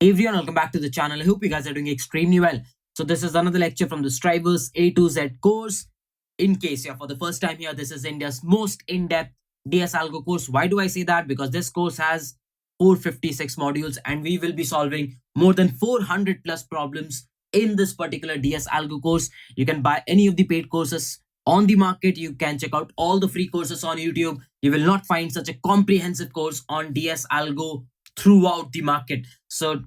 Hey everyone, welcome back to the channel. I hope you guys are doing extremely well. So this is another lecture from the Strivers A2Z course. In case you're for the first time here, this is India's most in-depth DS Algo course. Why do I say that? Because this course has 456 modules and we will be solving more than 400 plus problems in this particular DS Algo course. You can buy any of the paid courses on the market. You can check out all the free courses on YouTube. You will not find such a comprehensive course on DS Algo throughout the market. So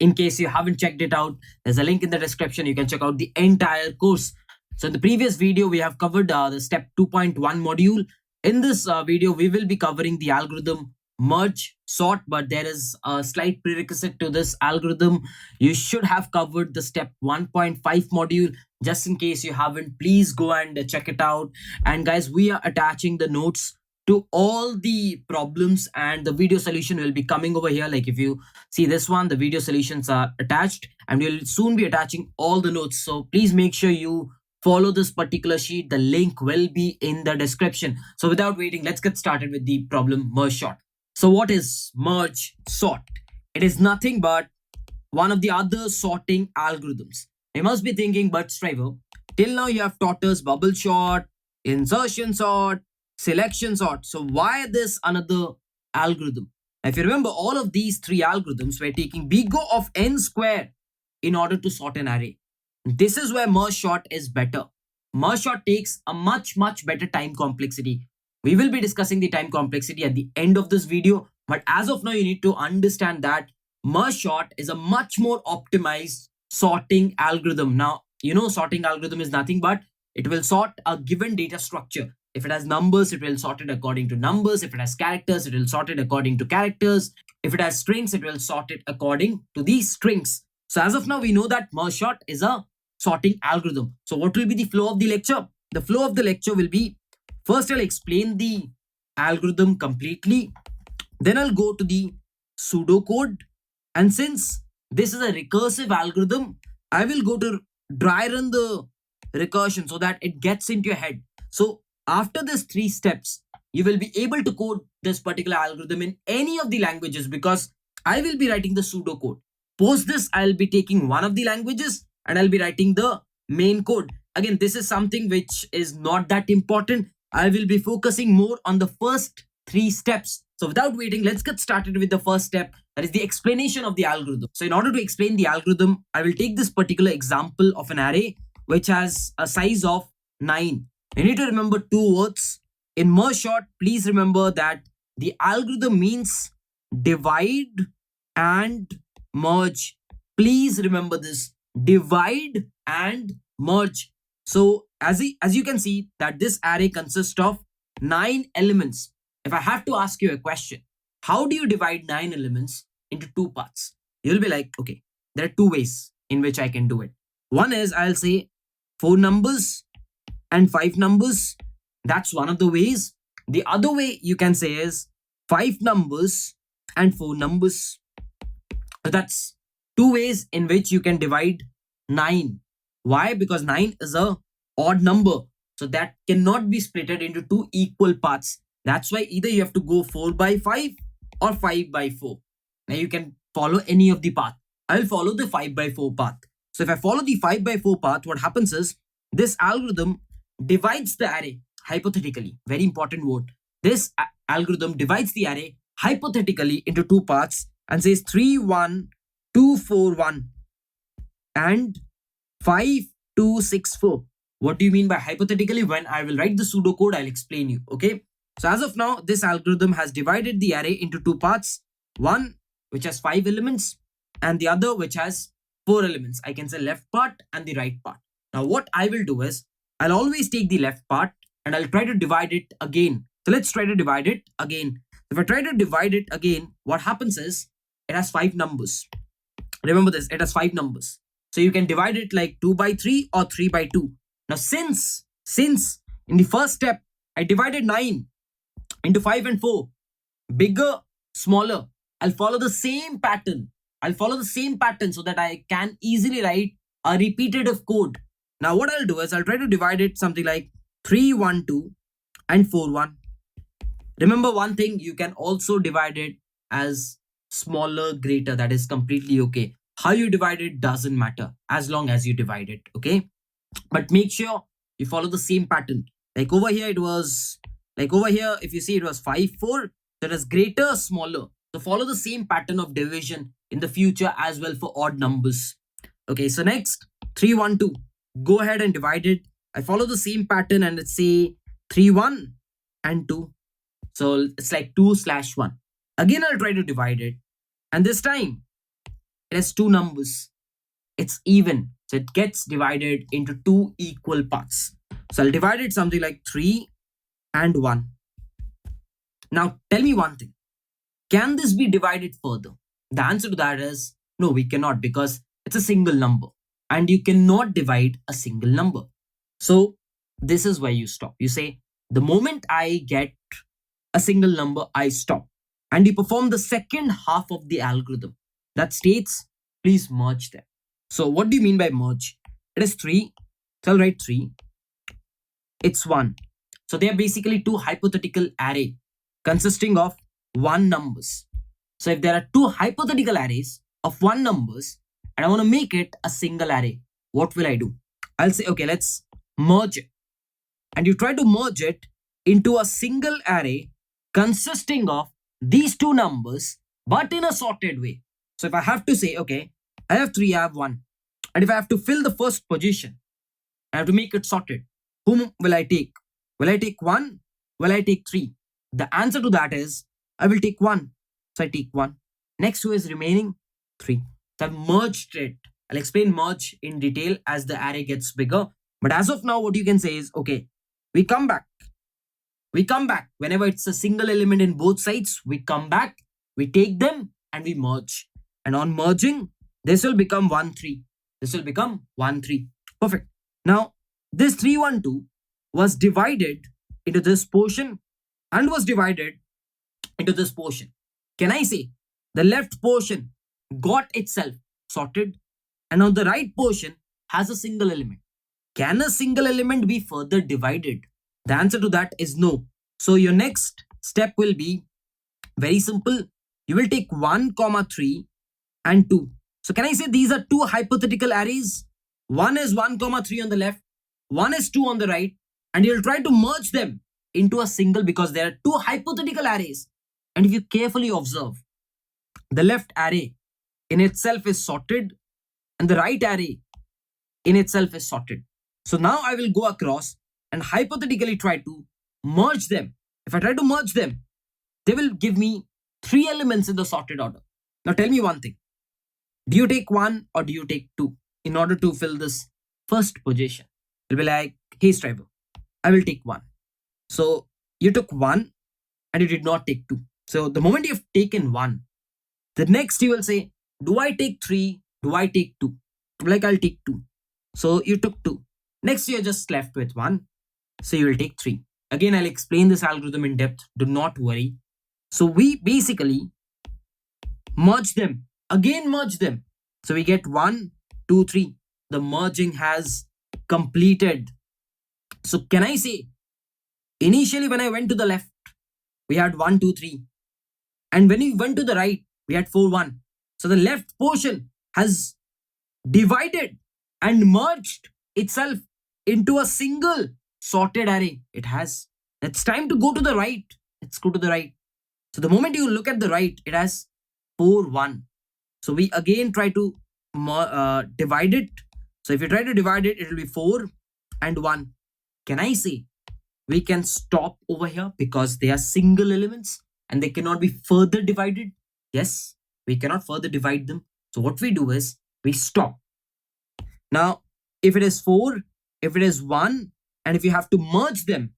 in case you haven't checked it out, there's a link in the description. You can check out the entire course. So in the previous video, we have covered the step 2.1 module. In this video, we will be covering the algorithm merge sort, but there is a slight prerequisite to this algorithm. You should have covered the step 1.5 module. Just in case you haven't, please go and check it out. And guys, we are attaching the notes to all the problems and the video solution will be coming over here. Like if you see this one, the video solutions are attached and we'll soon be attaching all the notes. So please make sure you follow this particular sheet. The link will be in the description. So without waiting, let's get started with the problem merge sort. So what is merge sort? It is nothing but one of the other sorting algorithms. You must be thinking, but Striver, till now you have taught us bubble sort, insertion sort, selection sort. So why this another algorithm? If you remember, all of these three algorithms were taking big O of n square in order to sort an array. This is where merge sort is better. Merge sort takes a much better time complexity. We will be discussing the time complexity at the end of this video. But as of now, you need to understand that merge sort is a much more optimized sorting algorithm. Now, you know, sorting algorithm is nothing but it will sort a given data structure. If it has numbers, it will sort it according to numbers. If it has characters, it will sort it according to characters. If it has strings, it will sort it according to these strings. So as of now, we know that merge sort is a sorting algorithm. So what will be the flow of the lecture? The flow of the lecture will be, first I'll explain the algorithm completely. Then I'll go to the pseudocode. And since this is a recursive algorithm, I will go to dry run the recursion so that it gets into your head. So after these three steps, you will be able to code this particular algorithm in any of the languages because I will be writing the pseudocode. Post this, I'll be taking one of the languages and I'll be writing the main code. Again, this is something which is not that important. I will be focusing more on the first three steps. So without waiting, let's get started with the first step. That is the explanation of the algorithm. So in order to explain the algorithm, I will take this particular example of an array which has a size of 9. You need to remember two words. In merge sort, please remember that the algorithm means divide and merge. Please remember this. Divide and merge. So as you can see that this array consists of 9 elements. If I have to ask you a question, how do you divide 9 elements into two parts? You'll be like, okay, there are two ways in which I can do it. One is I'll say 4 numbers and 5 numbers. That's one of the ways. The other way you can say is 5 numbers and 4 numbers. So that's two ways in which you can divide 9. Why? Because 9 is a odd number. So that cannot be splitted into two equal parts. That's why either you have to go 4 by 5 or 5 by 4. Now you can follow any of the path. I will follow the 5 by 4 path. So if I follow the 5 by 4 path, what happens is this algorithm divides the array hypothetically. Very important word. This algorithm divides the array hypothetically into two parts and says 3, 1, 2, 4, 1 and 5, 2, 6, 4. What do you mean by hypothetically? When I will write the pseudocode, I'll explain you. Okay. So as of now, this algorithm has divided the array into two parts. One which has 5 elements and the other which has 4 elements. I can say left part and the right part. Now what I will do is I'll always take the left part and I'll try to divide it again. So let's try to divide it again. If I try to divide it again, what happens is it has 5 numbers. Remember this, it has 5 numbers. So you can divide it like 2 by 3 or 3 by 2. Now since in the first step, I divided 9 into 5 and 4, bigger, smaller, I'll follow the same pattern. So that I can easily write a repetitive code. Now what I'll do is I'll try to divide it something like 3, 1, 2 and 4, 1. Remember one thing, you can also divide it as smaller, greater, that is completely okay. How you divide it doesn't matter as long as you divide it, okay? But make sure you follow the same pattern. Like over here, it was like over here, if you see it was 5, 4, that is greater, smaller. So follow the same pattern of division in the future as well for odd numbers. Okay, so next 3, 1, 2. Go ahead and divide it. I follow the same pattern and let's say 3, 1 and 2. So it's like 2/1. Again, I'll try to divide it. And this time it has two numbers. It's even. So it gets divided into two equal parts. So I'll divide it something like 3 and 1. Now tell me one thing. Can this be divided further? The answer to that is no, we cannot, because it's a single number and you cannot divide a single number. So this is where you stop. You say, the moment I get a single number, I stop. And you perform the second half of the algorithm that states, please merge them. So what do you mean by merge? It is 3. So I'll write 3. It's 1. So they are basically two hypothetical array consisting of 1 numbers. So if there are two hypothetical arrays of 1 numbers and I want to make it a single array, what will I do? I'll say, okay, let's merge it. And you try to merge it into a single array consisting of these two numbers, but in a sorted way. So if I have to say, okay, I have 3, I have 1. And if I have to fill the first position, I have to make it sorted. Whom will I take? Will I take 1? Will I take 3? The answer to that is, I will take 1. So I take 1. Next who is remaining? 3. So I've merged it. I'll explain merge in detail as the array gets bigger. But as of now, what you can say is, okay, we come back. We come back. Whenever it's a single element in both sides, we come back, we take them and we merge. And on merging, this will become 1, 3. This will become 1, 3. Perfect. Now, this 3, 1, 2 was divided into this portion and was divided into this portion. Can I say the left portion got itself sorted and now the right portion has a single element? Can a single element be further divided? The answer to that is no. So your next step will be very simple. You will take 1, 3 and 2. So can I say these are two hypothetical arrays? One is 1, 3 on the left, one is 2 on the right, and you'll try to merge them into a single because there are two hypothetical arrays. And if you carefully observe, the left array in itself is sorted and the right array in itself is sorted. So now I will go across and hypothetically try to merge them. If I try to merge them, they will give me 3 elements in the sorted order. Now tell me one thing. Do you take 1 or do you take 2 in order to fill this first position? It'll be like, hey Striver, I will take 1. So you took 1 and you did not take 2. So the moment you've taken 1, the next you will say, do I take 3? Do I take 2? Like I'll take 2. So you took 2. Next you're just left with 1. So you will take 3. Again, I'll explain this algorithm in depth. Do not worry. So we basically merge them. Again, merge them. So we get 1, 2, 3. The merging has completed. So can I say, initially when I went to the left, we had 1, 2, 3. And when we went to the right, we had 4, 1. So the left portion has divided and merged itself into a single sorted array. It has. It's time to go to the right. Let's go to the right. So the moment you look at the right, it has 4, 1. So we again try to divide it. So if you try to divide it, it will be 4 and 1. Can I say we can stop over here because they are single elements and they cannot be further divided? Yes, we cannot further divide them. So what we do is we stop. Now, if it is 4, if it is 1, and if you have to merge them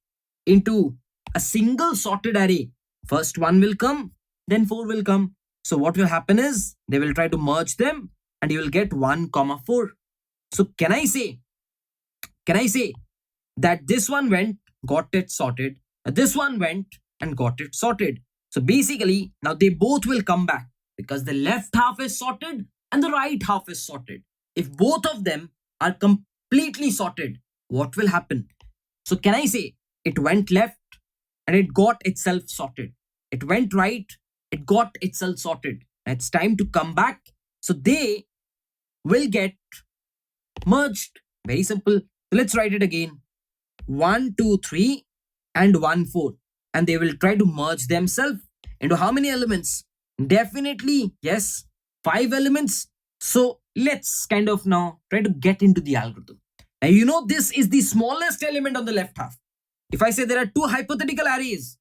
into a single sorted array, first 1 will come, then 4 will come. So what will happen is they will try to merge them and you will get 1, 4. So can I say that this one went, got it sorted, this one went and got it sorted. So basically now they both will come back because the left half is sorted and the right half is sorted. If both of them are completely sorted, what will happen? So can I say it went left and it got itself sorted. It went right, it got itself sorted. It's time to come back. So they will get merged. Very simple. So let's write it again. 1, 2, 3 and 1, 4. And they will try to merge themselves into how many elements? Definitely, yes, 5 elements. So let's kind of now try to get into the algorithm. Now, you know, this is the smallest element on the left half. If I say there are two hypothetical arrays,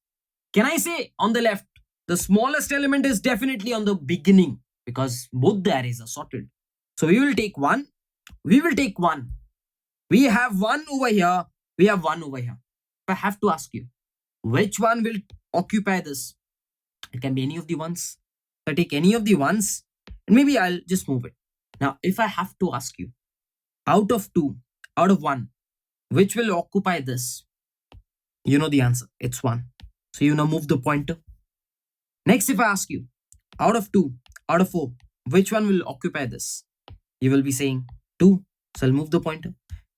can I say on the left, the smallest element is definitely on the beginning because both the arrays are sorted. So we will take one. We will take one. We have one over here. We have one over here. If I have to ask you, which one will occupy this? It can be any of the ones. So I take any of the ones and maybe I'll just move it. Now, if I have to ask you, out of 2, out of 1, which will occupy this? You know the answer. It's 1. So you now move the pointer. Next, if I ask you, out of 2, out of 4, which one will occupy this? You will be saying 2. So I'll move the pointer.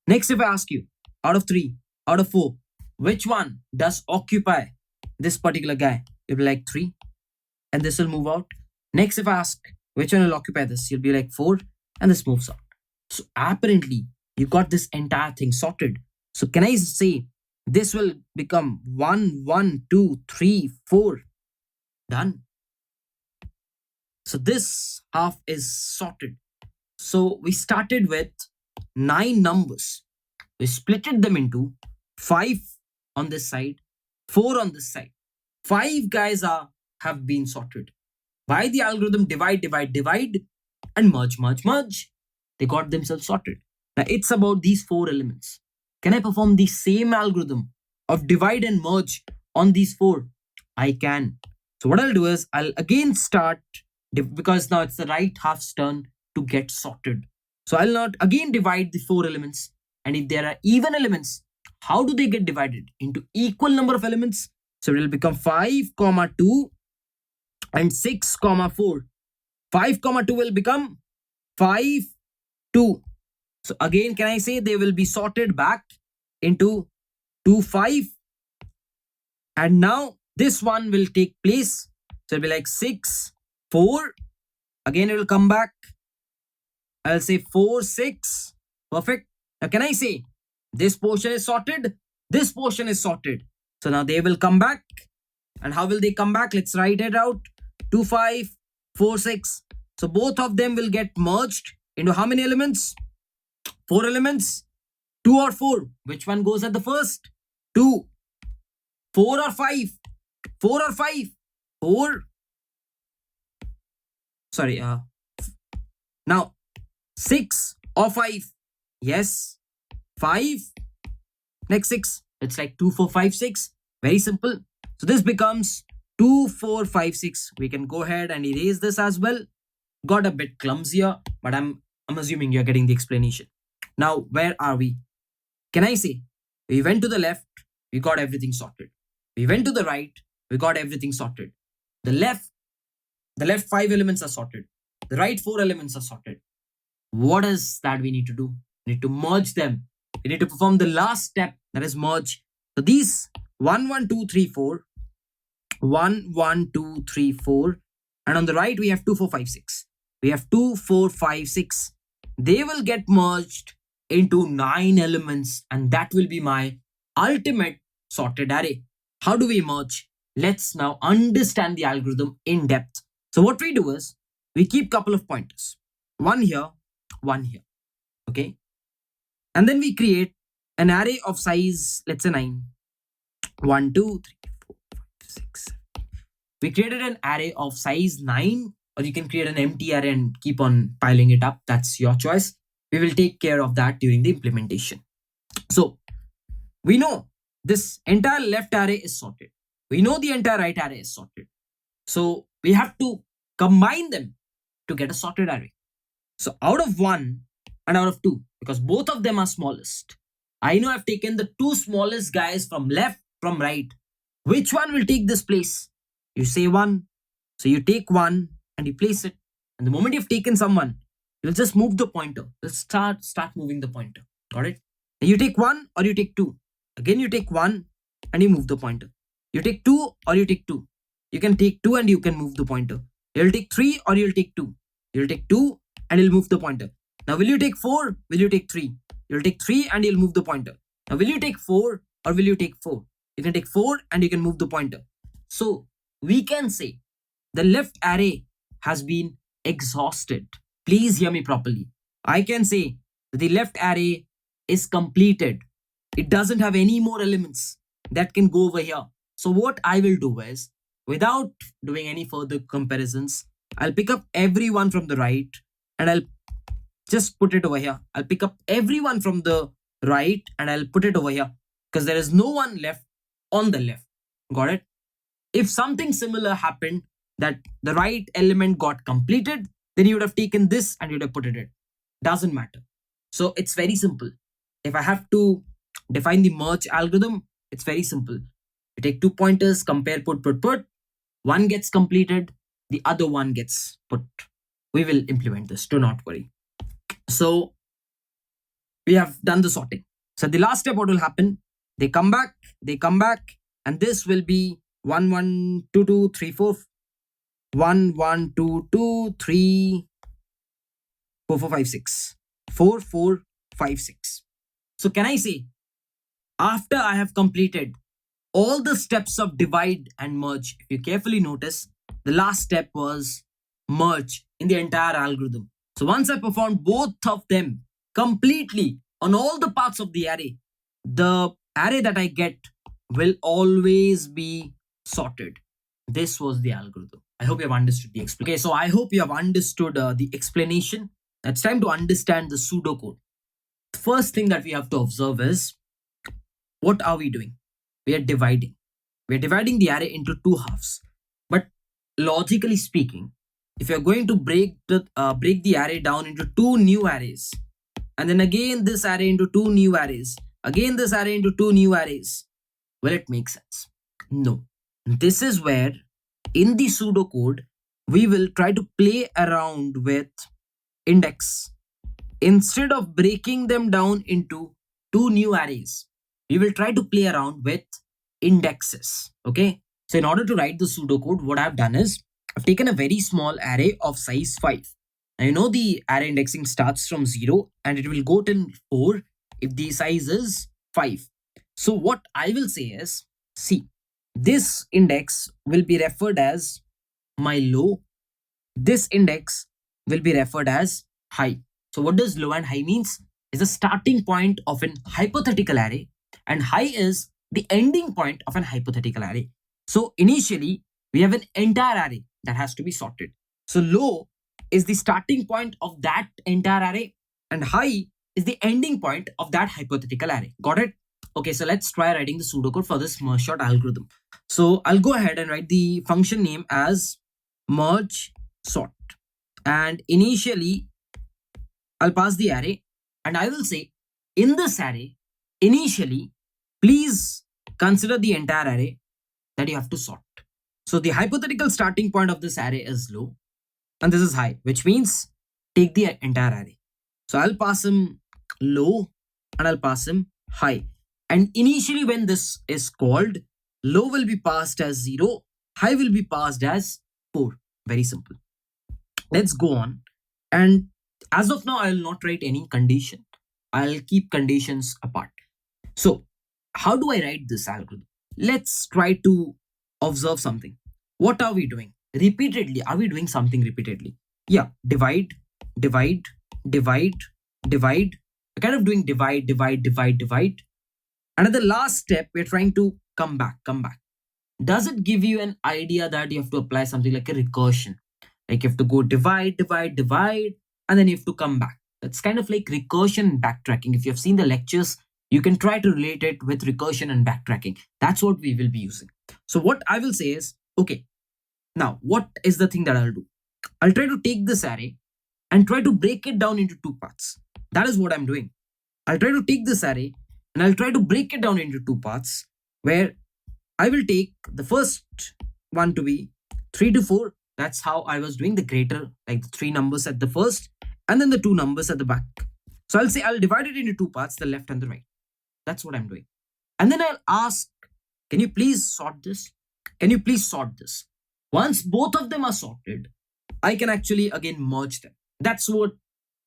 Next, if I ask you, out of 3, out of 4, which one does occupy this particular guy? You'll be like 3. And this will move out. Next, if I ask, which one will occupy this? You'll be like 4. And this moves out. So apparently, you got this entire thing sorted. So can I say this will become 1, 1, 2, 3, 4. Done. So this half is sorted. So we started with 9 numbers. We splitted them into 5 on this side, 4 on this side. 5 guys have been sorted. By the algorithm divide, divide, divide and merge, merge, merge. They got themselves sorted. Now it's about these 4 elements. Can I perform the same algorithm of divide and merge on these 4? I can. So what I'll do is I'll again start because now it's the right half's turn to get sorted. So I'll not again divide the 4 elements. And if there are even elements, how do they get divided? Into equal number of elements. So it will become 5, 2 and 6, 4. 5, 2 will become 5, 2. So again, can I say they will be sorted back into 2, 5. And now this one will take place. So it'll be like 6, 4. Again, it will come back. I'll say 4, 6. Perfect. Now, can I say this portion is sorted? This portion is sorted. So now they will come back. And how will they come back? Let's write it out. 2, 5, 4, 6. So both of them will get merged into how many elements? 4 elements. 2 or 4. Which one goes at the first? 2. 4 or 5? 4 or 5? 4. Sorry. Now, 6 or 5? Yes. 5. Next 6. It's like 2, 4, 5, 6. Very simple. So this becomes 2, 4, 5, 6. We can go ahead and erase this as well. Got a bit clumsier, but I'm assuming you're getting the explanation. Now, where are we? Can I say we went to the left, we got everything sorted. We went to the right, we got everything sorted. The left 5 elements are sorted. The right 4 elements are sorted. What is that we need to do? We need to merge them. We need to perform the last step, that is merge. So these 1, 1, 2, 3, 4. 1, 1, 2, 3, 4. And on the right, we have 2, 4, 5, 6. We have 2, 4, 5, 6. They will get merged into 9 elements. And that will be my ultimate sorted array. How do we merge? Let's now understand the algorithm in depth. So what we do is, we keep couple of pointers. One here, one here. Okay. And then we create an array of size, let's say 9. 1, 2, 3, 4, 5, 6, 7. We created an array of size 9, or you can create an empty array and keep on piling it up. That's your choice. We will take care of that during the implementation. So we know this entire left array is sorted. We know the entire right array is sorted. So we have to combine them to get a sorted array. So out of 1 and out of 2, because both of them are smallest, I know I've taken the 2 smallest guys from left, from right. Which one will take this place? You say 1. So you take 1 and you place it. And the moment you've taken someone, you'll just move the pointer. Let's start moving the pointer. Got it? And you take 1 or you take 2. Again, you take 1 and you move the pointer. You take 2 or you take 2. You can take 2 and you can move the pointer. You'll take 3 or you'll take 2. You'll take 2 and you'll move the pointer. Now, will you take 4? Will you take 3? You'll take 3 and you'll move the pointer. Now, will you take 4 or will you take 4? You can take 4 and you can move the pointer. So, we can say the left array has been exhausted. Please hear me properly. I can say that the left array is completed. It doesn't have any more elements that can go over here. So what I will do is, without doing any further comparisons, I'll pick up everyone from the right and I'll just put it over here. I'll pick up everyone from the right and I'll put it over here because there is no one left on the left. Got it? If something similar happened, that the right element got completed, then you would have taken this and you would have put it in. Doesn't matter. So it's very simple. If I have to define the merge algorithm, it's very simple. You take 2 pointers, compare, put. One gets completed, the other one gets put. We will implement this, do not worry. So we have done the sorting. So the last step, what will happen? They come back, and this will be 1, 1, 2, 2, 3, 4. 1, 1, 2, 2, 3, 4, 4, 5, 6. 4, 4, 5, 6. So can I say, after I have completed all the steps of divide and merge, if you carefully notice, the last step was merge in the entire algorithm. So once I performed both of them completely on all the parts of the array that I get will always be sorted. This was the algorithm. I hope you have understood the explanation. Okay, so I hope you have understood the explanation. It's time to understand the pseudocode. The first thing that we have to observe is, what are we doing? We are dividing. We are dividing the array into 2 halves. But logically speaking, if you're going to break the array down into 2 new arrays, and then again this array into 2 new arrays, again this array into 2 new arrays, will it make sense? No. This is where, in the pseudocode, we will try to play around with index. Instead of breaking them down into 2 new arrays, we will try to play around with indexes. Okay. So in order to write the pseudocode, what I've done is, I've taken a very small array of size 5. Now you know the array indexing starts from 0 and it will go till 4 if the size is 5. So what I will say is, see, this index will be referred as my low. This index will be referred as high. So what does low and high means? Is the starting point of an hypothetical array, and high is the ending point of an hypothetical array. So initially, we have an entire array that has to be sorted. So low is the starting point of that entire array, and high is the ending point of that hypothetical array. Got it? Okay, so let's try writing the pseudocode for this merge sort algorithm. So I'll go ahead and write the function name as merge sort. And initially, I'll pass the array and I will say, in this array, initially, please consider the entire array that you have to sort. So the hypothetical starting point of this array is low and this is high, which means take the entire array. So I'll pass him low and I'll pass him high. And initially when this is called, low will be passed as 0, high will be passed as 4. Very simple. Let's go on. And as of now, I will not write any condition. I'll keep conditions apart. So how do I write this algorithm? Let's try to observe something. What are we doing? Repeatedly, are we doing something repeatedly? Yeah, divide. We're kind of doing divide. And at the last step, we're trying to come back. Does it give you an idea that you have to apply something like a recursion? Like you have to go divide, and then you have to come back. That's kind of like recursion and backtracking. If you have seen the lectures, you can try to relate it with recursion and backtracking. That's what we will be using. So what I will say is, okay, now what is the thing that I'll do? I'll try to take this array and try to break it down into 2 parts. That is what I'm doing. I'll try to take this array and I'll try to break it down into 2 parts, where I will take the first one to be 3 to 4. That's how I was doing the greater, like the 3 numbers at the first and then the 2 numbers at the back. So I'll say I'll divide it into 2 parts, the left and the right. That's what I'm doing. And then I'll ask, can you please sort this? Can you please sort this? Once both of them are sorted, I can actually again merge them. That's what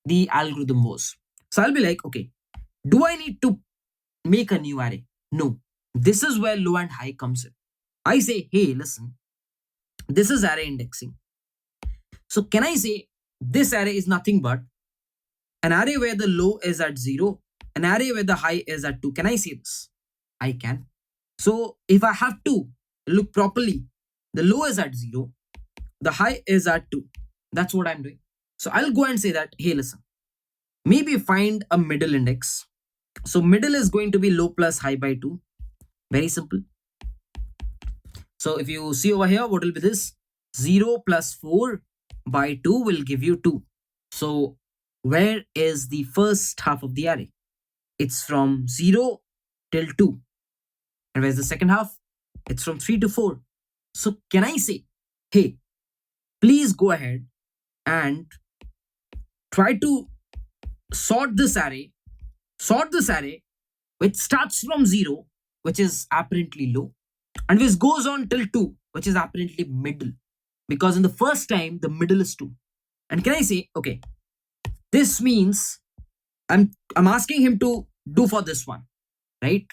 the algorithm was. So I'll be like, okay, do I need to make a new array? No. This is where low and high comes in. I say, hey, listen, this is array indexing. So can I say this array is nothing but an array where the low is at 0, an array where the high is at 2. Can I say this? I can. So if I have to look properly, the low is at 0, the high is at 2. That's what I'm doing. So I'll go and say that, hey, listen, maybe find a middle index. So middle is going to be low plus high by 2. Very simple. So if you see over here, what will be this? 0 plus 4 by 2 will give you 2. So where is the first half of the array? It's from 0 till 2. And where's the second half? It's from 3 to 4. So can I say, hey, please go ahead and try to sort this array which starts from 0, which is apparently low, and which goes on till 2, which is apparently middle, because in the first time the middle is 2. And can I say, okay, this means I'm asking him to do for this one, right?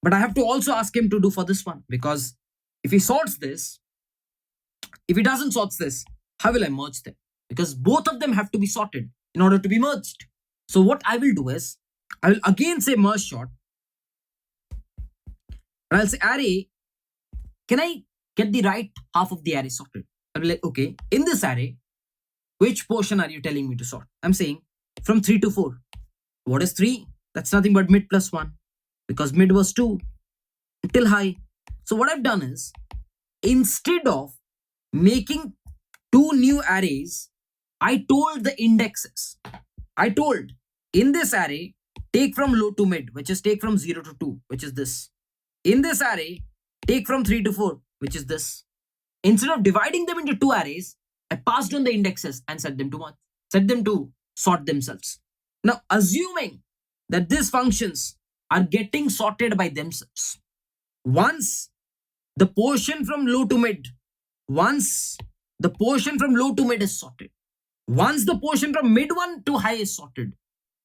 But I have to also ask him to do for this one, because if he sorts this, if he doesn't sort this, how will I merge them? Because both of them have to be sorted in order to be merged. So what I will do is, I will again say merge sort, and I'll say array, can I get the right half of the array sorted? I'll be like, okay, in this array, which portion are you telling me to sort? I'm saying from 3 to 4. What is 3? That's nothing but mid plus 1, because mid was 2 till high. So what I've done is, instead of making 2 new arrays, I told the indexes. I told, in this array, take from low to mid, which is take from 0 to 2, which is this. In this array, take from 3 to 4, which is this. Instead of dividing them into 2 arrays, I passed on the indexes and set them to sort themselves. Now, assuming that these functions are getting sorted by themselves, once the portion from low to mid, is sorted, once the portion from mid 1 to high is sorted,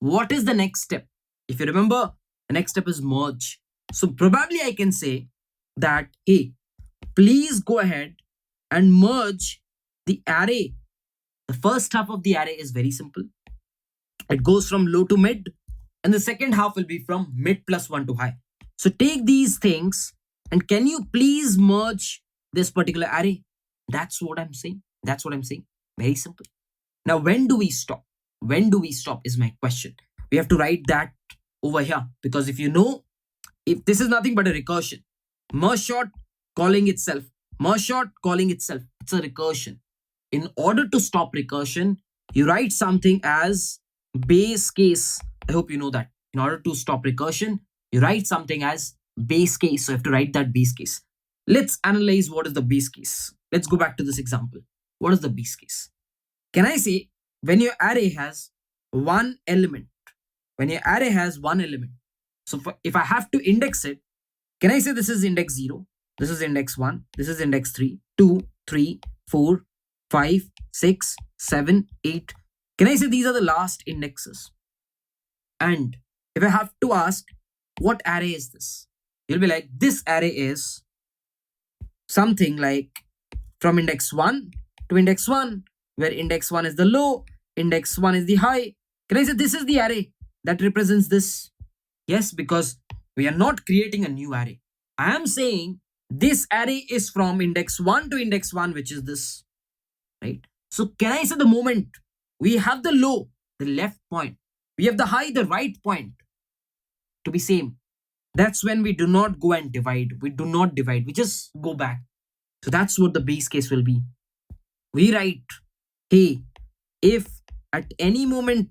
what is the next step? If you remember, the next step is merge. So probably I can say that, hey, please go ahead and merge the array. The first half of the array is very simple. It goes from low to mid, and the second half will be from mid plus 1 to high. So take these things, and can you please merge this particular array? That's what I'm saying. Very simple. Now, when do we stop? When do we stop is my question. We have to write that over here, because if you know, if this is nothing but a recursion, merge sort calling itself, it's a recursion. In order to stop recursion, you write something as base case. I hope you know that. In order to stop recursion, you write something as base case. So you have to write that base case. Let's analyze what is the base case. Let's go back to this example. What is the base case? Can I say, when your array has one element, so if I have to index it, can I say this is index 0, this is index 1, this is index 3, 2, 3, 4, 5, 6, 7, 8. Can I say these are the last indexes? And if I have to ask, what array is this? You'll be like, this array is something like from index 1 to index 1, where index 1 is the low, index 1 is the high. Can I say this is the array that represents this? Yes, because we are not creating a new array. I am saying this array is from index 1 to index 1, which is this, right? So can I say the moment we have the low, the left point, we have the high, the right point to be same, that's when we do not go and divide. We do not divide. We just go back. So that's what the base case will be. We write, hey, if at any moment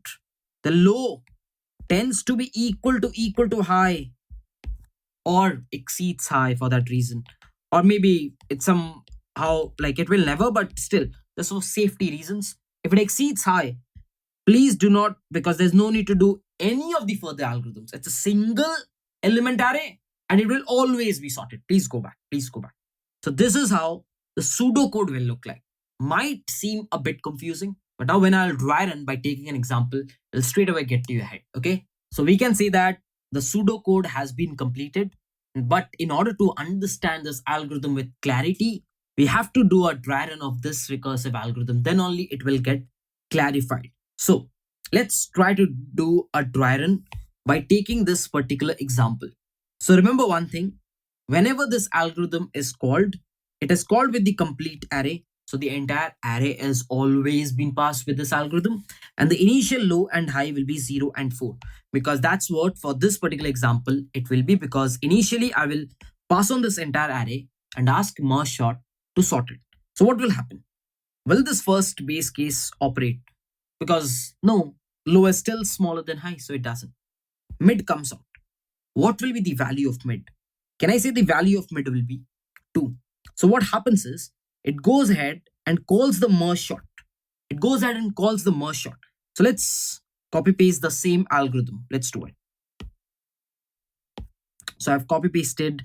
the low tends to be equal to high or exceeds high for that reason, or maybe it's somehow like it will never, but still just for safety reasons, if it exceeds high, please do not, because there's no need to do any of the further algorithms. It's a single element array and it will always be sorted. Please go back. So this is how the pseudocode will look like. might seem a bit confusing, but now when I'll dry run by taking an example, it'll straight away get to your head. Okay. So we can say that the pseudocode has been completed. But in order to understand this algorithm with clarity, we have to do a dry run of this recursive algorithm. Then only it will get clarified. So let's try to do a dry run by taking this particular example. So remember one thing, whenever this algorithm is called, it is called with the complete array. So the entire array is always been passed with this algorithm, and the initial low and high will be 0 and 4, because that's what for this particular example it will be, because initially I will pass on this entire array and ask merge sort to sort it. So what will happen? Will this first base case operate? Because no, low is still smaller than high, so it doesn't. Mid comes out. What will be the value of mid? Can I say the value of mid will be 2? So what happens is it goes ahead and calls the merge sort. It goes ahead and calls the merge sort. So let's copy paste the same algorithm. Let's do it. So I've copy pasted.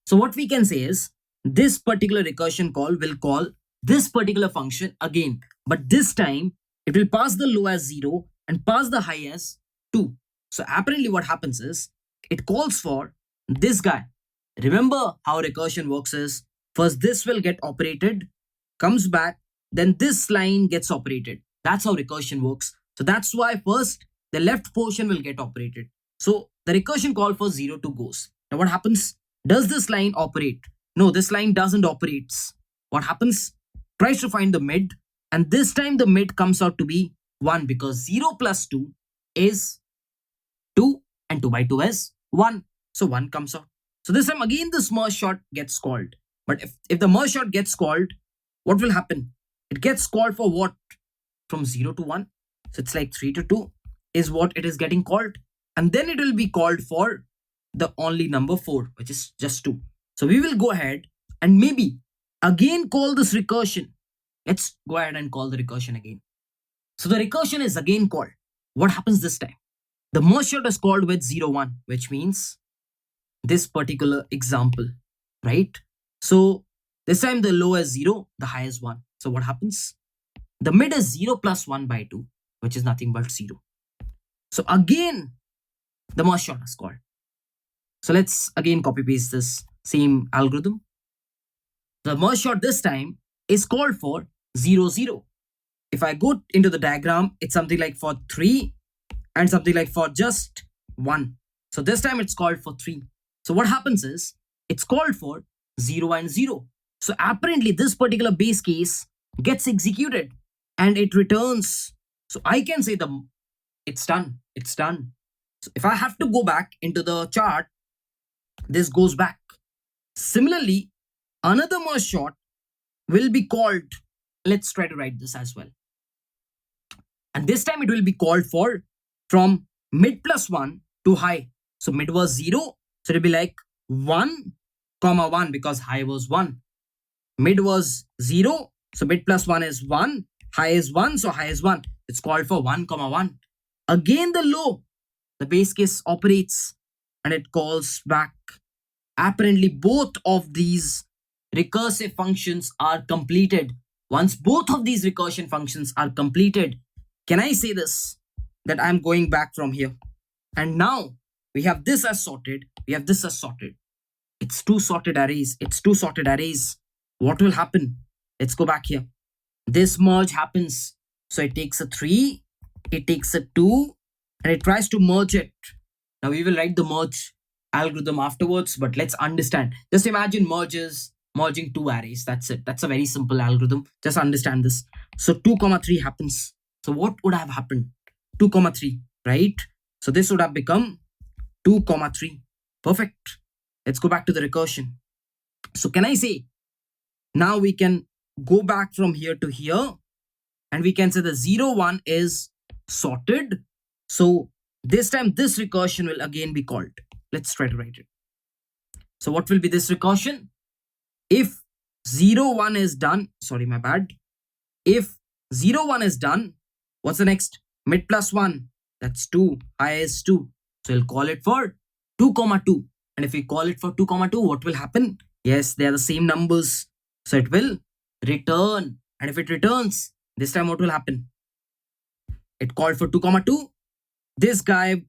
So what we can say is this particular recursion call will call this particular function again, but this time it will pass the low as 0 and pass the high as 2. So apparently what happens is it calls for this guy. Remember how recursion works is first this will get operated, comes back, then this line gets operated. That's how recursion works. So that's why first the left portion will get operated. So the recursion call for 0 to goes. Now what happens? Does this line operate? No, this line doesn't operate. What happens? Tries to find the mid, and this time the mid comes out to be 1, because 0 plus 2 is 2 and 2 by 2 is 1. So 1 comes out. So this time again this merge sort gets called. But if the merge sort gets called, what will happen? It gets called for what? From 0 to 1. So it's like 3 to 2 is what it is getting called. And then it will be called for the only number 4, which is just 2. So we will go ahead and maybe again call this recursion. Let's go ahead and call the recursion again. So the recursion is again called. What happens this time? The merge sort is called with 0, 1, which means this particular example, right? So this time the low is 0, the high is 1. So what happens? The mid is 0 plus 1 by 2, which is nothing but 0. So again, the merge sort is called. So let's again copy paste this same algorithm. The merge sort this time is called for 0, 0. If I go into the diagram, it's something like for 3 and something like for just 1. So this time it's called for 3. So what happens is it's called for 0 and 0. So apparently this particular base case gets executed and it returns. So I can say it's done. It's done. So if I have to go back into the chart, this goes back. Similarly, another merge sort will be called. Let's try to write this as well. And this time it will be called for from mid plus 1 to high. So mid was 0. So it will be like 1, comma 1, because high was 1. Mid was 0. So mid plus 1 is 1. High is 1. So high is 1. It's called for 1, comma 1. Again the low. The base case operates and it calls back. Apparently both of these recursive functions are completed. Once both of these recursion functions are completed, can I say this? That I'm going back from here. And now we have this as sorted. We have this as sorted. It's two sorted arrays. It's two sorted arrays. What will happen? Let's go back here. This merge happens. So it takes a 3, it takes a 2, and it tries to merge it. Now we will write the merge algorithm afterwards, but let's understand. Just imagine merging two arrays. That's it. That's a very simple algorithm. Just understand this. So 2, 3 happens. So what would have happened? 2, 3, right? So this would have become 2, 3. Perfect. Let's go back to the recursion. So can I say, now we can go back from here to here, and we can say the 0, 1 is sorted. So this time this recursion will again be called. Let's try to write it. So what will be this recursion? If 0, 1 is done, sorry, my bad. If 0, 1 is done, what's the next? Mid plus 1, that's 2, high is 2. So we'll call it for 2, 2. And if we call it for 2, 2, what will happen? Yes, they are the same numbers. So it will return. And if it returns, this time what will happen? It called for 2 comma 2. This guy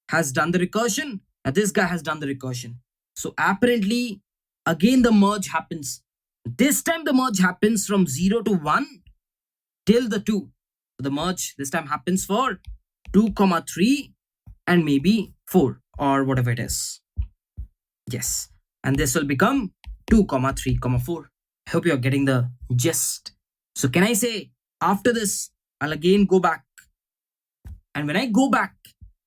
has done the recursion and this guy has done the recursion. So apparently again the merge happens. This time the merge happens from 0 to 1 till the 2. So the merge this time happens for 2 comma 3 and maybe 4 or whatever it is. Yes. And this will become 2 comma 3 comma 4. I hope you're getting the gist. So can I say after this, I'll again go back. And when I go back,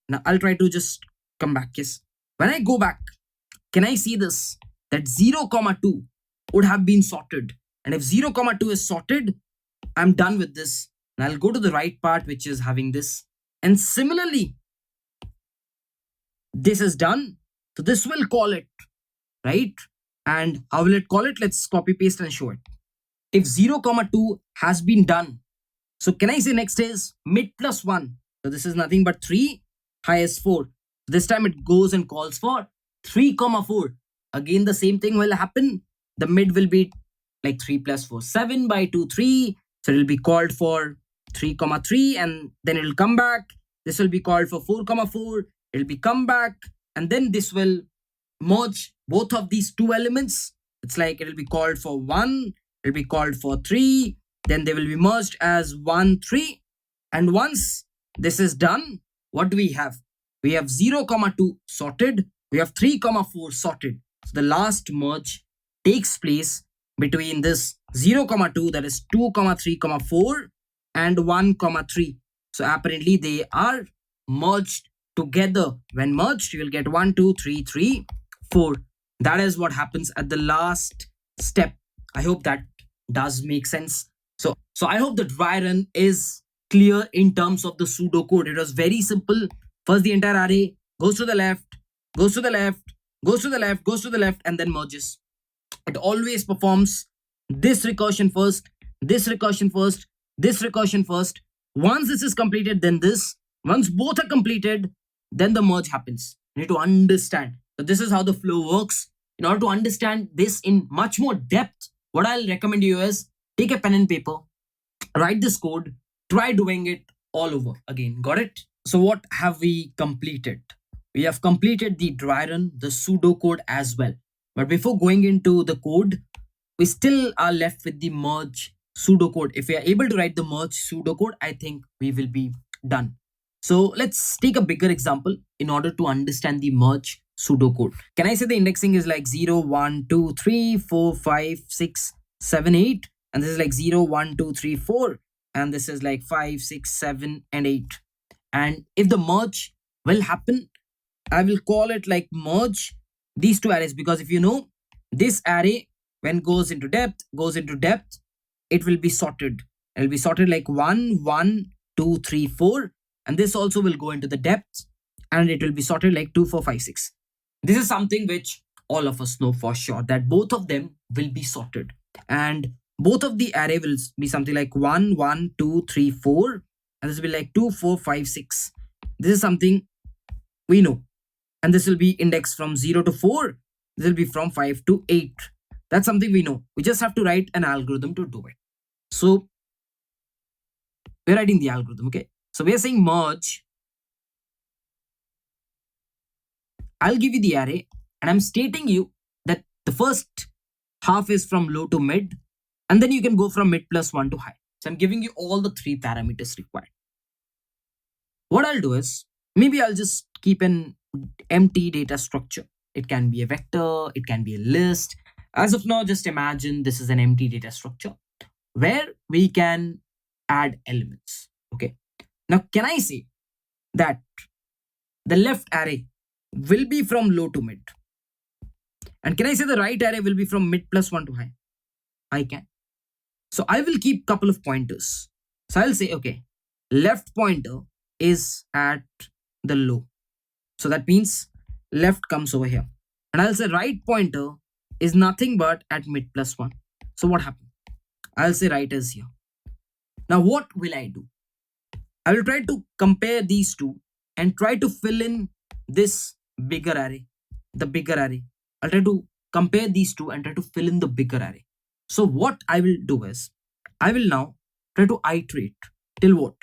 now I'll try to just come back. Yes. When I go back, can I see this? That 0 comma 2 would have been sorted. And if 0 comma 2 is sorted, I'm done with this. And I'll go to the right part, which is having this. And similarly, this is done. So this will call it, right? And how will it call it? Let's copy paste and show it. If 0 comma 2 has been done, so can I say next is mid plus 1? So this is nothing but 3, high is 4. This time it goes and calls for 3 comma 4. Again the same thing will happen. The mid will be like 3 plus 4, 7 by 2, 3. So it will be called for 3 comma 3 and then it will come back. This will be called for 4 comma 4. It will be come back and then this will merge both of these two elements. It's like it will be called for 1. It will be called for 3. Then they will be merged as 1, 3. And once this is done, what do we have? We have 0 comma 2 sorted. We have 3 comma 4 sorted. So the last merge takes place between this 0 comma 2, that is 2 comma 3 comma 4 and 1 comma 3. So apparently they are merged together. When merged, you will get 1, 2, 3, 3, 4. That is what happens at the last step. I hope that does make sense. So I hope the dry run is clear in terms of the pseudocode. It was very simple. First, the entire array goes to the left, goes to the left, goes to the left, goes to the left, and then merges. It always performs this recursion first, this recursion first, this recursion first. Once this is completed, then this. Once both are completed, then the merge happens. You need to understand. So this is how the flow works. In order to understand this in much more depth, what I'll recommend you is take a pen and paper, write this code, try doing it all over again. Got it? So what have we completed? We have completed the dry run, the pseudocode as well. But before going into the code, we still are left with the merge pseudocode. If we are able to write the merge pseudocode, I think we will be done. So let's take a bigger example in order to understand the merge pseudocode. Can I say the indexing is like 0, 1, 2, 3, 4, 5, 6, 7, 8. And this is like 0, 1, 2, 3, 4. And this is like 5, 6, 7, and 8. And if the merge will happen, I will call it like merge these two arrays, because if you know this array, when goes into depth, it will be sorted. It will be sorted like 1, 1, 2, 3, 4. And this also will go into the depth and it will be sorted like 2, 4, 5, 6. This is something which all of us know for sure, that both of them will be sorted. And both of the array will be something like 1, 1, 2, 3, 4. And this will be like 2, 4, 5, 6. This is something we know. And this will be indexed from 0 to 4. This will be from 5 to 8. That's something we know. We just have to write an algorithm to do it. So we're writing the algorithm, okay? So we are saying merge. I'll give you the array and I'm stating you that the first half is from low to mid, and then you can go from mid plus 1 to high. So I'm giving you all the 3 parameters required. What I'll do is, maybe I'll just keep an empty data structure. It can be a vector, it can be a list. As of now, just imagine this is an empty data structure where we can add elements. Okay. Now, can I say that the left array will be from low to mid? And can I say the right array will be from mid plus 1 to high? I can. So I will keep couple of pointers. So I'll say, okay, left pointer is at the low. So that means left comes over here. And I'll say right pointer is nothing but at mid plus 1. So what happened? I'll say right is here. Now what will I do? I will try to compare these two and try to fill in this bigger array, the bigger array. I'll try to compare these two and try to fill in the bigger array. So what I will do is, I will now try to iterate till what?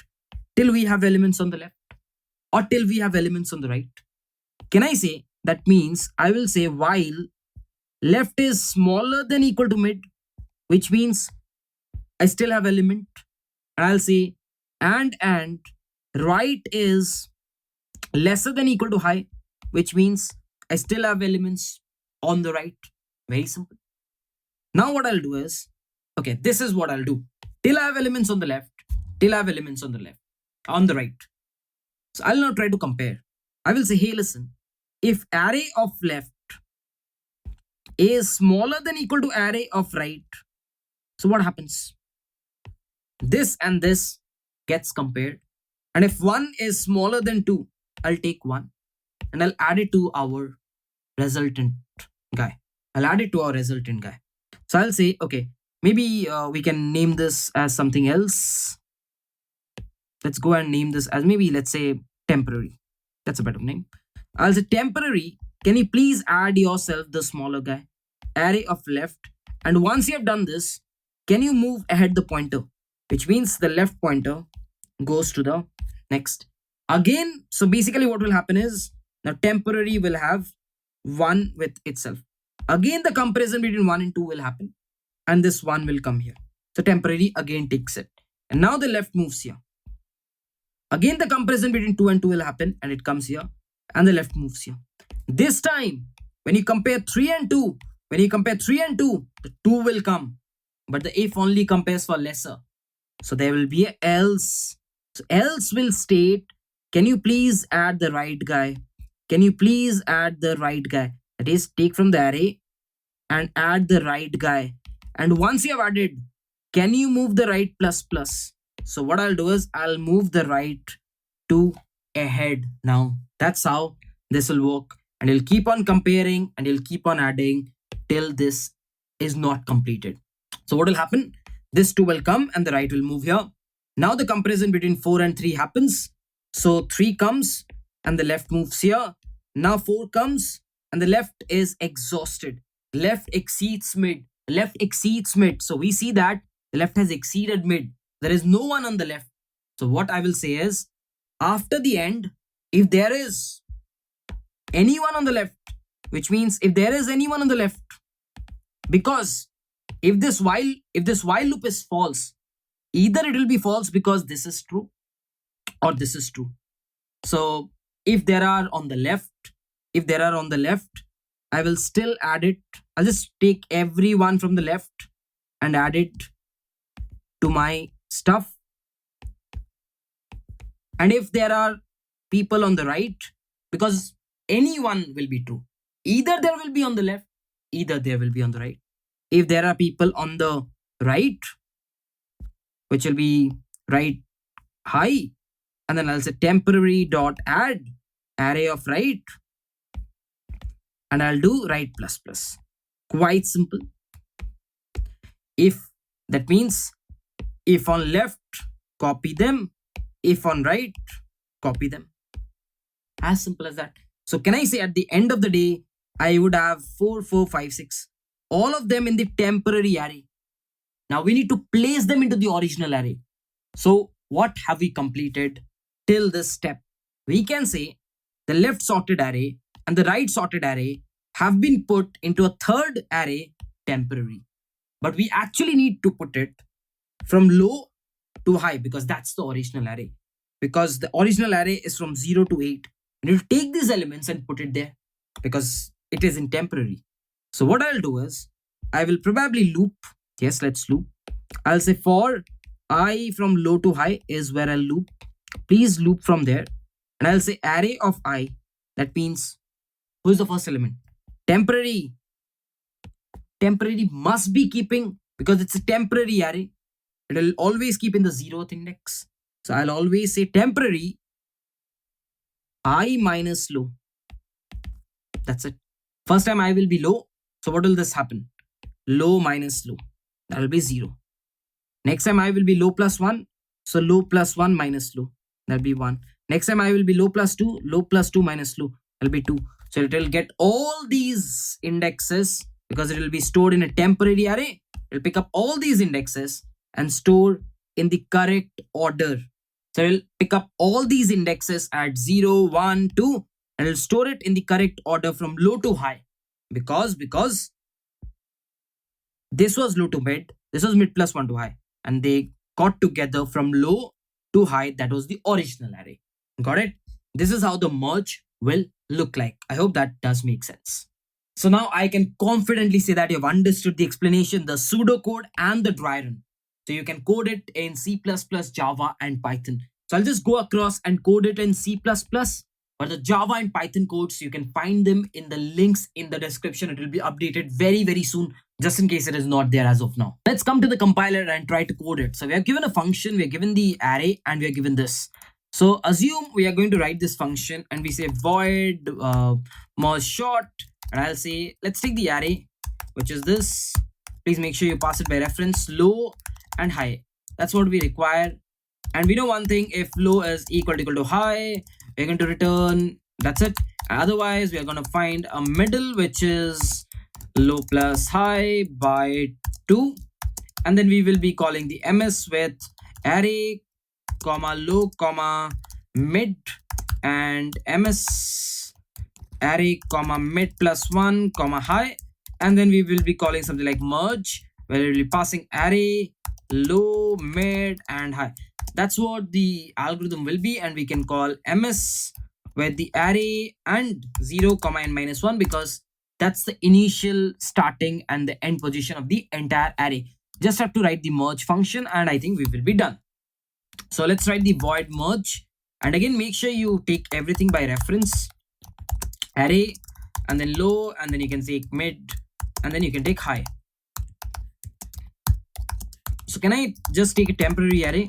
Till we have elements on the left or till we have elements on the right. Can I say that means I will say while left is smaller than equal to mid, which means I still have element. I'll say and right is lesser than equal to high, which means I still have elements on the right. Very simple. Now what I'll do is, okay, this is what I'll do. Till I have elements on the left, till I have elements on the left, on the right. So I'll now try to compare. I will say, hey, listen, if array of left is smaller than equal to array of right, so what happens? This and this gets compared. And if 1 is smaller than 2, I'll take 1 and I'll add it to our resultant guy. I'll add it to our resultant guy. So I'll say, okay, maybe we can name this as something else. Let's go and name this as maybe, let's say, temporary. That's a better name. I'll say temporary. Can you please add yourself the smaller guy? Array of left. And once you have done this, can you move ahead the pointer? Which means the left pointer goes to the next. Again, so basically what will happen is, now temporary will have 1 with itself. Again, the comparison between 1 and 2 will happen. And this 1 will come here. So temporary again takes it. And now the left moves here. Again, the comparison between 2 and 2 will happen. And it comes here. And the left moves here. This time, when you compare 3 and 2, the 2 will come. But the if only compares for lesser. So there will be a else. So else will state, can you please add the right guy? Can you please add the right guy? That is, take from the array and add the right guy. And once you have added, can you move the right plus plus? So what I'll do is I'll move the right to ahead now. That's how this will work. And you'll keep on comparing and you'll keep on adding till this is not completed. So what will happen? This 2 will come and the right will move here. Now the comparison between 4 and 3 happens. So 3 comes and the left moves here. Now 4 comes and the left is exhausted. Left exceeds mid. Left exceeds mid. So we see that the left has exceeded mid. There is no one on the left. So what I will say is, after the end, if there is anyone on the left, which means if there is anyone on the left, because if this while loop is false, either it will be false because this is true or this is true. So if there are on the left, I will still add it. I'll just take everyone from the left and add it to my stuff. And if there are people on the right, because anyone will be true, either there will be on the left, either there will be on the right. If there are people on the right, which will be right high, and then I'll say temporary dot add array of right, and I'll do right plus plus. Quite simple. If, that means if on left, copy them. If on right, copy them. As simple as that. So can I say at the end of the day, I would have 4, 4, 5, 6. All of them in the temporary array. Now we need to place them into the original array. So what have we completed till this step? We can say the left sorted array and the right sorted array have been put into a third array, temporary. But we actually need to put it from low to high because that's the original array. Because the original array is from 0 to 8. And you'll take these elements and put it there because it is in temporary. So what I'll do is, I will probably loop. Yes, let's loop. I'll say for I from low to high is where I'll loop. Please loop from there. And I'll say array of I. That means, who is the first element? Temporary. Temporary must be keeping, because it's a temporary array. It will always keep in the 0th index. So I'll always say temporary I minus low. That's it. First time I will be low. So what will this happen? Low minus low. That will be 0. Next time I will be low plus 1. So low plus 1 minus low. That will be 1. Next time I will be low plus 2. Low plus 2 minus low. That will be 2. So it will get all these indexes because it will be stored in a temporary array. It it'll pick up all these indexes and store in the correct order. So it'll pick up all these indexes at 0, 1, 2, and it'll store it in the correct order from low to high. Because this was low to mid, this was mid plus 1 to high, and they got together from low to high. That was the original array. Got it? This is how the merge will look like. I hope that does make sense. So now I can confidently say that you've understood the explanation, the pseudocode and the dry run. So you can code it in C++, Java and Python. So I'll just go across and code it in C++. But the Java and Python codes, you can find them in the links in the description. It will be updated very, very soon, just in case it is not there as of now. Let's come to the compiler and try to code it. So we are given a function, we are given the array, and we are given this. So assume we are going to write this function and we say void merge short, and I'll say, let's take the array, which is this. Please make sure you pass it by reference, low and high. That's what we require. And we know one thing, if low is equal to high, we're going to return, that's it. Otherwise, we are going to find a middle, which is low plus high by 2. And then we will be calling the ms with array, comma, low, comma, mid, and ms array, comma, mid plus 1, comma, high. And then we will be calling something like merge, where we will be passing array, low, mid, and high. That's what the algorithm will be, and we can call ms with the array and 0, comma, n minus 1, because that's the initial starting and the end position of the entire array. Just have to write the merge function, and I think we will be done. So let's write the void merge, and again make sure you take everything by reference, array, and then low, and then you can take mid, and then you can take high. So can I just take a temporary array?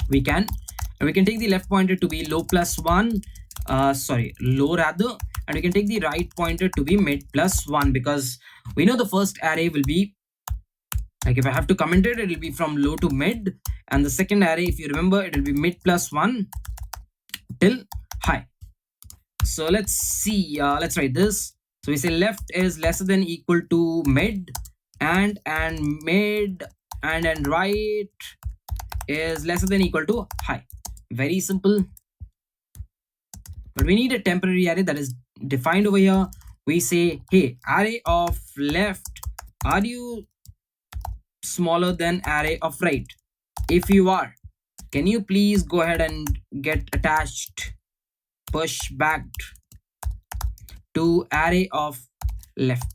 We can, and we can take the left pointer to be low plus 1, low rather, and we can take the right pointer to be mid plus 1, because we know the first array will be, like if I have to comment it, it will be from low to mid, and the second array, if you remember, it will be mid plus 1 till high. So let's see, let's write this. So we say left is lesser than equal to mid, and mid, and right is lesser than equal to high. Very simple. But we need a temporary array that is defined over here. We say, hey, array of left, are you smaller than array of right? If you are, can you please go ahead and get attached push back to array of left?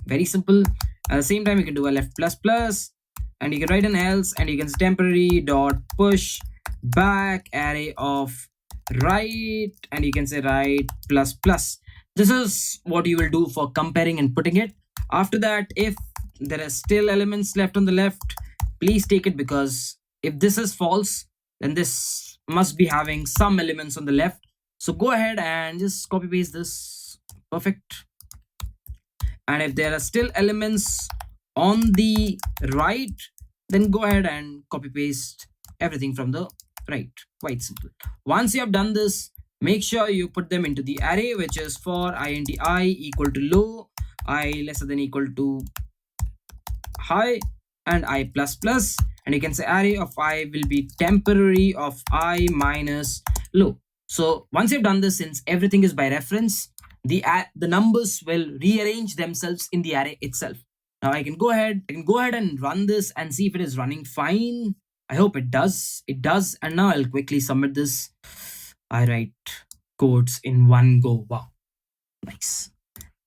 Very simple. At the same time, you can do a left plus plus, and you can write an else, and you can temporary dot push back array of right, and you can say right plus plus. This is what you will do for comparing and putting it. After that, if there are still elements left on the left, please take it, because if this is false, then this must be having some elements on the left. So go ahead and just copy paste this. Perfect. And if there are still elements on the right, then go ahead and copy paste everything from the right. Quite simple. Once you have done this, make sure you put them into the array, which is for int I equal to low, I lesser than equal to high, and I plus plus, and you can say array of I will be temporary of I minus low. So once you've done this, since everything is by reference, the numbers will rearrange themselves in the array itself. Now I can go ahead and run this and see if it is running fine. I hope it does. It does. And now I'll quickly submit this. I write codes in one go. Wow. Nice.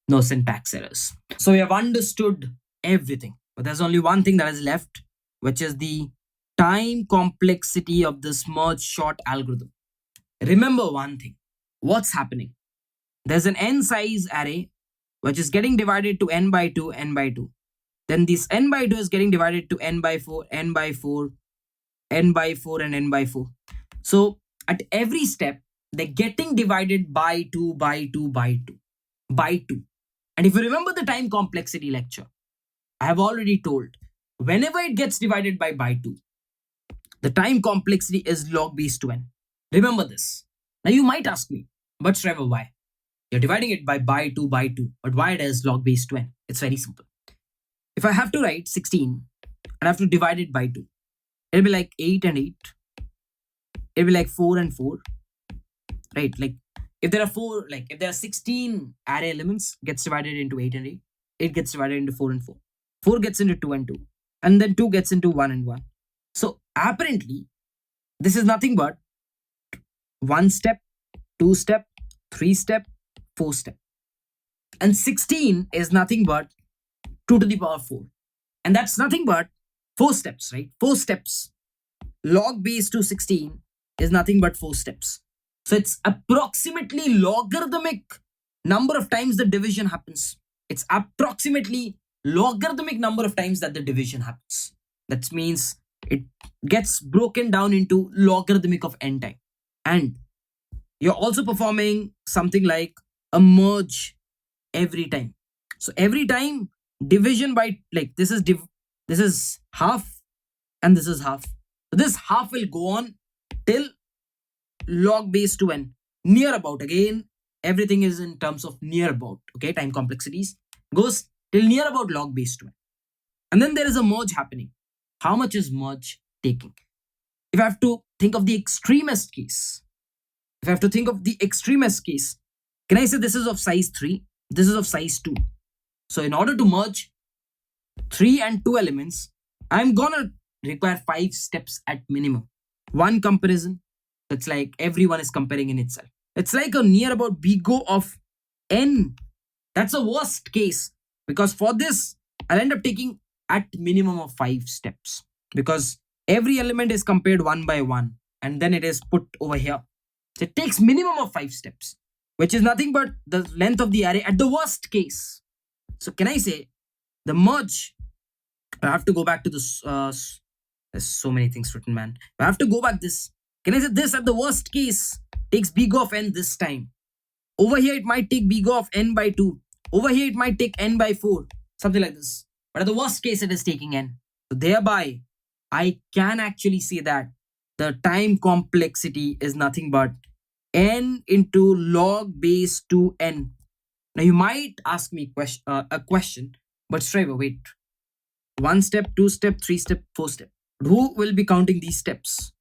No syntax errors. So we have understood everything, but there's only one thing that is left, which is the time complexity of this merge short algorithm. Remember one thing. What's happening? There's an n size array which is getting divided to n by 2, n by 2. Then this n by 2 is getting divided to n by 4, n by 4, n by 4, and n by 4. So at every step, they're getting divided by 2, by 2, by 2, by 2. And if you remember the time complexity lecture, I have already told, whenever it gets divided by 2, the time complexity is log base 2n. Remember this. Now you might ask me, but Trevor, why? You're dividing it by 2, but why it is log base 2n? It's very simple. If I have to write 16 and I have to divide it by 2, it'll be like 8 and 8. It'll be like 4 and 4, right? Like if there are 16 array elements, gets divided into 8 and 8. 8 gets divided into 4 and 4. 4 gets into 2 and 2. And then 2 gets into 1 and 1. So apparently, this is nothing but 1 step, 2 step, 3 step, 4 step. And 16 is nothing but 2 to the power 4. And that's nothing but 4 steps, right? 4 steps. Log base to 16 is nothing but 4 steps. So it's approximately logarithmic number of times the division happens. It's approximately logarithmic number of times that the division happens. That means it gets broken down into logarithmic of n time. And you're also performing something like a merge every time. So every time division by, like this is half and this is half. So this half will go on till log base to n. Near about, again, everything is in terms of near about, okay, time complexities. Goes till near about log base to n. And then there is a merge happening. How much is merge taking? If I have to think of the extremist case, can I say this is of size 3, this is of size 2. So in order to merge 3 and 2 elements, I'm gonna require 5 steps at minimum. One comparison, it's like everyone is comparing in itself. It's like a near about BGO of n. That's the worst case, because for this, I'll end up taking at minimum of 5 steps, because every element is compared one by one and then it is put over here. So it takes minimum of 5 steps, which is nothing but the length of the array at the worst case. So can I say the merge, I have to go back to this, there's so many things written, man. I have to go back this. Can I say this at the worst case takes BGO of n this time. Over here it might take BGO of n by 2. Over here it might take n by 4. Something like this. But at the worst case it is taking n. So thereby I can actually say that the time complexity is nothing but n into log base to n. Now you might ask me a question, but Striver, wait. 1 step, 2 step, 3 step, 4 step. Who will be counting these steps?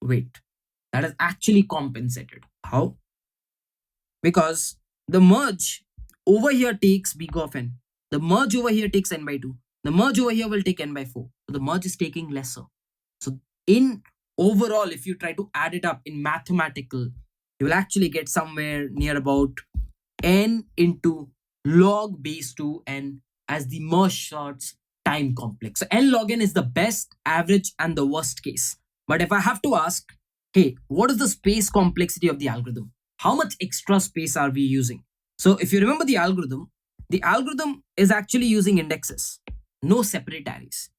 Wait, that is actually compensated. How? Because the merge over here takes BGO of n. The merge over here takes n by 2. The merge over here will take n by 4. So the merge is taking lesser. So in overall, if you try to add it up in mathematical, you will actually get somewhere near about n into log base to n as the merge sorts time complex. So n log n is the best, average, and the worst case. But if I have to ask, hey, what is the space complexity of the algorithm? How much extra space are we using? So if you remember the algorithm is actually using indexes, no separate arrays.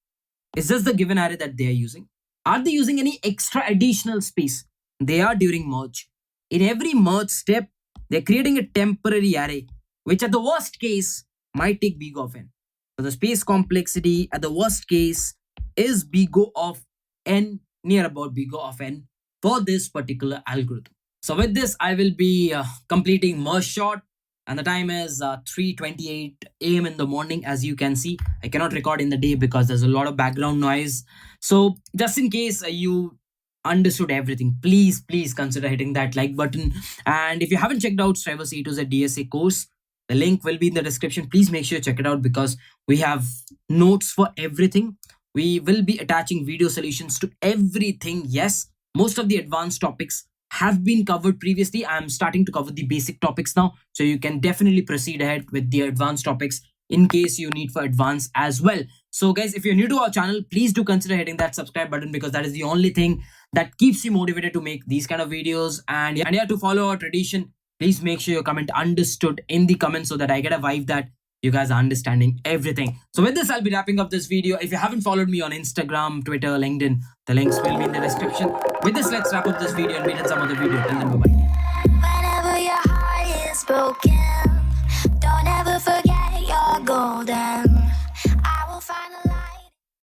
It's just the given array that they are using. Are they using any extra additional space? They are during merge. In every merge step, they're creating a temporary array, which at the worst case might take BGO of n. So the space complexity at the worst case is BGO of n, near about BGO of n for this particular algorithm. So with this, I will be completing merge short, and the time is 3:28 a.m. in the morning. As you can see, I cannot record in the day because there's a lot of background noise. So just in case you understood everything, please consider hitting that like button. And if you haven't checked out Striver's A2Z DSA course, the link will be in the description. Please make sure you check it out, because we have notes for everything. We will be attaching video solutions to everything. Yes, most of the advanced topics have been covered previously. I'm starting to cover the basic topics now, so you can definitely proceed ahead with the advanced topics in case you need for advanced as well. So guys, if you're new to our channel, please do consider hitting that subscribe button, because that is the only thing that keeps you motivated to make these kind of videos. And yeah, to follow our tradition, please make sure you comment understood in the comments, so that I get a vibe that you guys are understanding everything. So with this, I'll be wrapping up this video. If you haven't followed me on Instagram, Twitter, LinkedIn, the links will be in the description. With this, let's wrap up this video and meet in some other video. Till then, bye-bye. Whenever your heart is broken, don't ever forget you're golden.